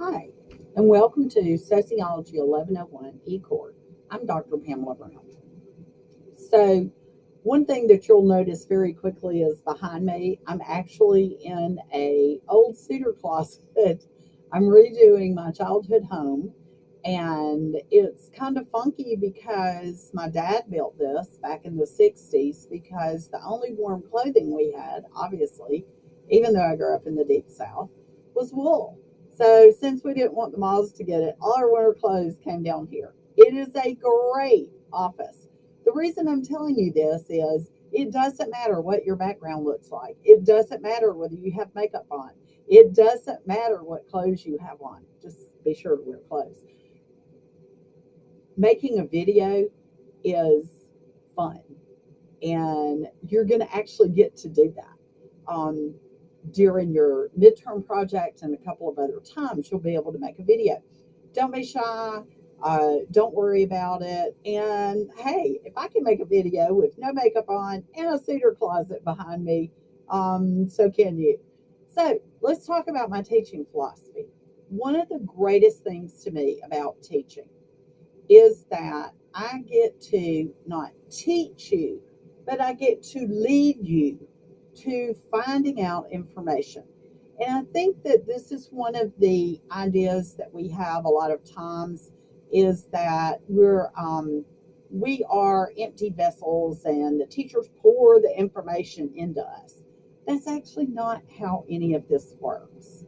Hi, and welcome to Sociology 1101 eCore. I'm Dr. Pamela Brown. So, one thing that you'll notice very quickly is behind me, I'm actually in a old cedar closet. I'm redoing my childhood home, and it's kind of funky because my dad built this back in the 60s because the only warm clothing we had, obviously, even though I grew up in the deep south, was wool. So since we didn't want the moths to get it, all our winter clothes came down here. It is a great office. The reason I'm telling you this is it doesn't matter what your background looks like. It doesn't matter whether you have makeup on. It doesn't matter what clothes you have on. Just be sure to wear clothes. Making a video is fun, and you're going to actually get to do that. During your midterm project and a couple of other times, you'll be able to make a video. Don't be shy. Don't worry about it. And hey, if I can make a video with no makeup on and a cedar closet behind me, so can you. So let's talk about my teaching philosophy. One of the greatest things to me about teaching is that I get to not teach you, but I get to lead you to finding out information. And I think that this is one of the ideas that we have a lot of times is that we are empty vessels and the teachers pour the information into us. That's actually not how any of this works.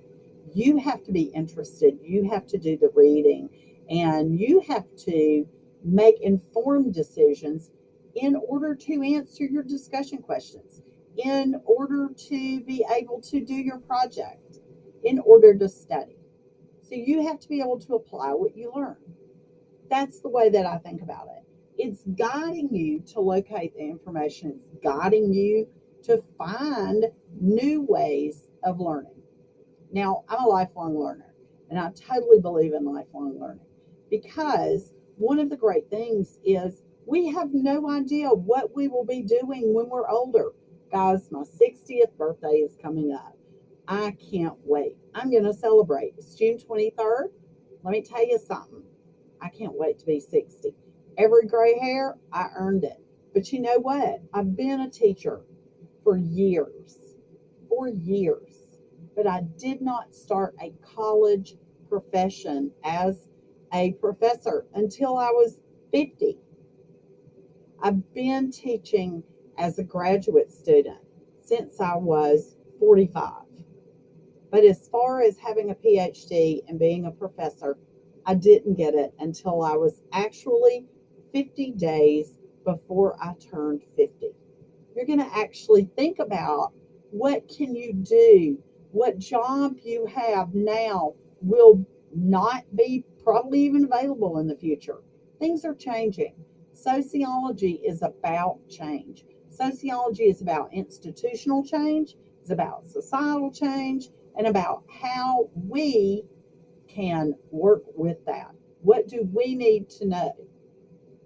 You have to be interested. You have to do the reading and you have to make informed decisions in order to answer your discussion questions, in order to be able to do your project, in order to study. So you have to be able to apply what you learn. That's the way that I think about it. It's guiding you to locate the information, it's guiding you to find new ways of learning. Now, I'm a lifelong learner, and I totally believe in lifelong learning because one of the great things is we have no idea what we will be doing when we're older. Guys, my 60th birthday is coming up. I can't wait. I'm going to celebrate. It's June 23rd. Let me tell you something. I can't wait to be 60. Every gray hair, I earned it. But you know what? I've been a teacher for years, but I did not start a college profession as a professor until I was 50. I've been teaching as a graduate student since I was 45. But as far as having a PhD and being a professor, I didn't get it until I was actually 50 days before I turned 50. You're going to actually think about what can you do, what job you have now will not be probably even available in the future. Things are changing. Sociology is about change. Sociology is about institutional change, it's about societal change, and about how we can work with that. What do we need to know?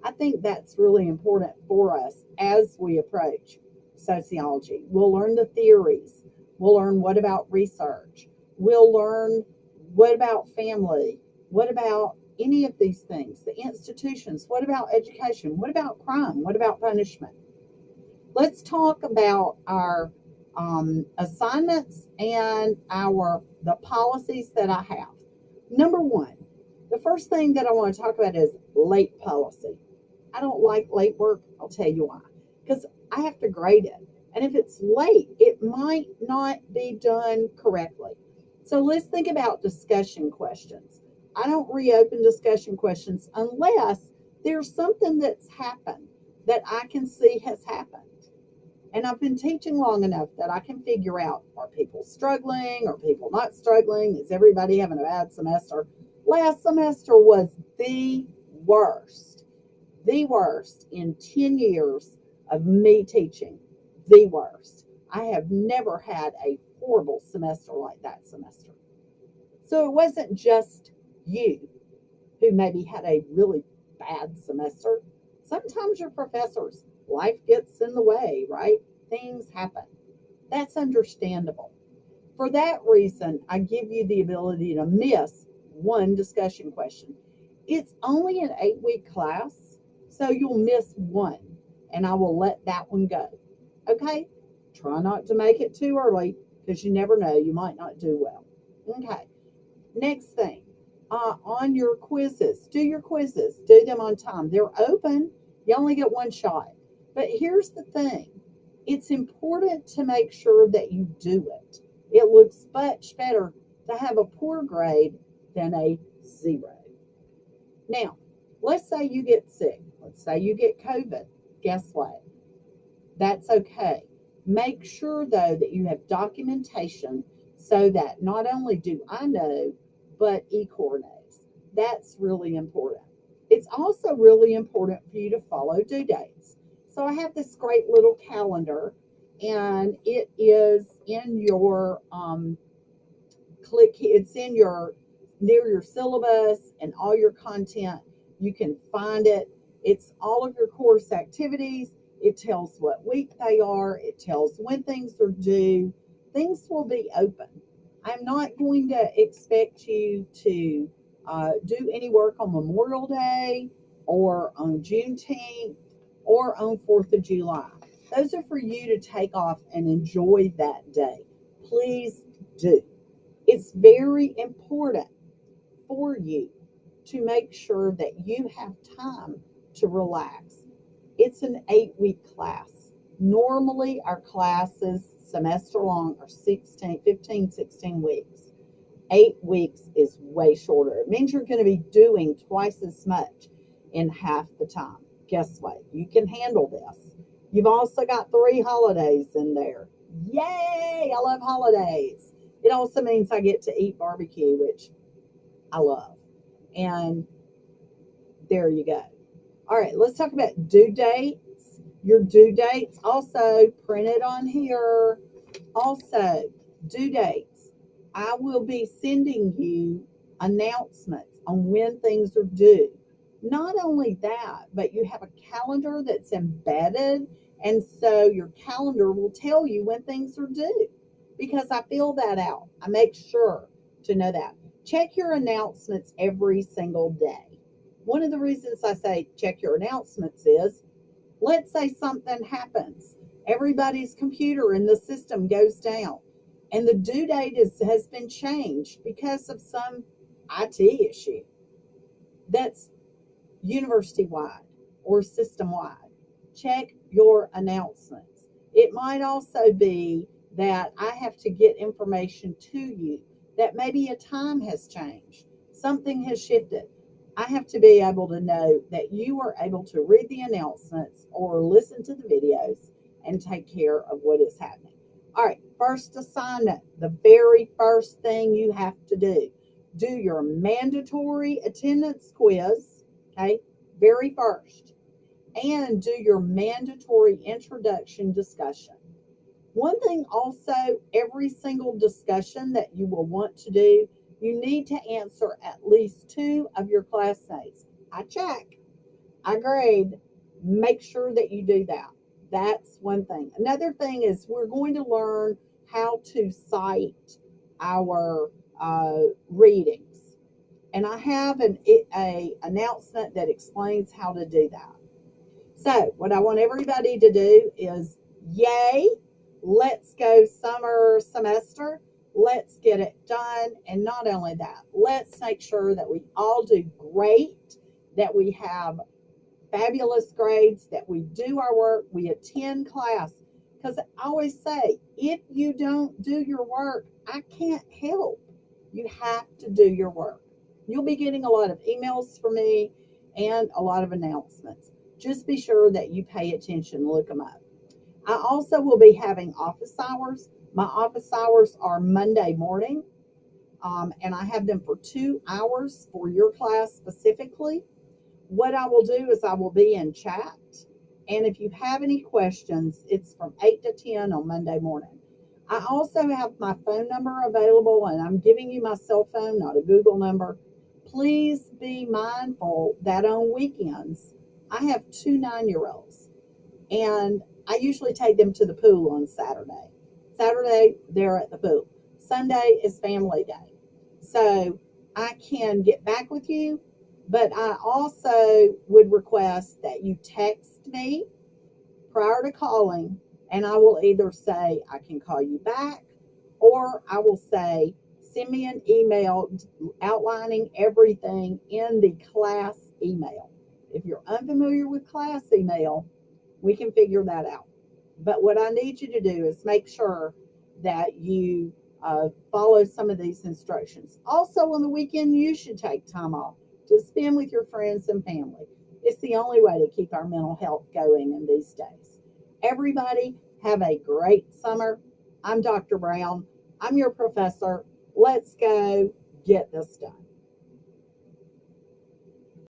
I think that's really important for us as we approach sociology. We'll learn the theories. We'll learn what about research. We'll learn what about family. What about any of these things? The institutions. What about education? What about crime? What about punishment? Let's talk about our assignments and the policies that I have. Number one, the first thing that I want to talk about is late policy. I don't like late work. I'll tell you why. Because I have to grade it. And if it's late, it might not be done correctly. So let's think about discussion questions. I don't reopen discussion questions unless there's something that's happened that I can see has happened. And I've been teaching long enough that I can figure out, are people struggling? Are people not struggling? Is everybody having a bad semester? Last semester was the worst in 10 years of me teaching, the worst. I have never had a horrible semester like that semester. So it wasn't just you who maybe had a really bad semester. Sometimes your professors, life gets in the way, right? Things happen. That's understandable. For that reason, I give you the ability to miss one discussion question. It's only an 8-week class, so you'll miss one, and I will let that one go. Okay? Try not to make it too early because you never know, you might not do well. Okay. Next thing, on your quizzes, do your quizzes, do them on time. They're open, you only get one shot. But here's the thing, it's important to make sure that you do it. It looks much better to have a poor grade than a 0. Now, let's say you get sick. Let's say you get COVID. Guess what? That's okay. Make sure, though, that you have documentation so that not only do I know, but eCore knows. That's really important. It's also really important for you to follow due dates. So I have this great little calendar, and it is in your it's in your near your syllabus and all your content. You can find it. It's all of your course activities. It tells what week they are. It tells when things are due. Things will be open. I'm not going to expect you to do any work on Memorial Day or on Juneteenth or on 4th of July. Those are for you to take off and enjoy that day. Please do. It's very important for you to make sure that you have time to relax. It's an 8-week class. Normally, our classes, semester long, are 15, 16 weeks. 8 weeks is way shorter. It means you're going to be doing twice as much in half the time. Guess what? You can handle this. You've also got 3 holidays in there. Yay! I love holidays. It also means I get to eat barbecue, which I love. And there you go. All right, let's talk about due dates. Your due dates also printed on here. Also, due dates. I will be sending you announcements on when things are due. Not only that, but you have a calendar that's embedded, and so your calendar will tell you when things are due because I fill that out. I make sure to know that. Check your announcements every single day. One of the reasons I say check your announcements is, let's say something happens. Everybody's computer in the system goes down, and the due date has been changed because of some IT issue that's university wide or system wide. Check your announcements. It might also be that I have to get information to you that maybe a time has changed, something has shifted. I have to be able to know that you are able to read the announcements or listen to the videos and take care of what is happening. All right, first assignment, the very first thing you have to do your mandatory attendance quiz, okay, very first, and do your mandatory introduction discussion. One thing also, every single discussion that you will want to do, you need to answer at least 2 of your classmates. I check, I grade, make sure that you do that. That's one thing. Another thing is we're going to learn how to cite our readings. And I have a announcement that explains how to do that. So what I want everybody to do is, yay, let's go summer semester. Let's get it done. And not only that, let's make sure that we all do great, that we have fabulous grades, that we do our work, we attend class. Because I always say, if you don't do your work, I can't help. You have to do your work. You'll be getting a lot of emails from me and a lot of announcements. Just be sure that you pay attention, look them up. I also will be having office hours. My office hours are Monday morning, and I have them for 2 hours for your class specifically. What I will do is I will be in chat, and if you have any questions, it's from 8 to 10 on Monday morning. I also have my phone number available, and I'm giving you my cell phone, not a Google number. Please be mindful that on weekends, I have 2 9-year-olds, and I usually take them to the pool on Saturday. Saturday, they're at the pool. Sunday is family day. So I can get back with you, but I also would request that you text me prior to calling, and I will either say I can call you back, or I will say send me an email outlining everything in the class email. If you're unfamiliar with class email, we can figure that out. But what I need you to do is make sure that you follow some of these instructions. Also, on the weekend, you should take time off to spend with your friends and family. It's the only way to keep our mental health going in these days. Everybody, have a great summer. I'm Dr. Brown. I'm your professor. Let's go get this done.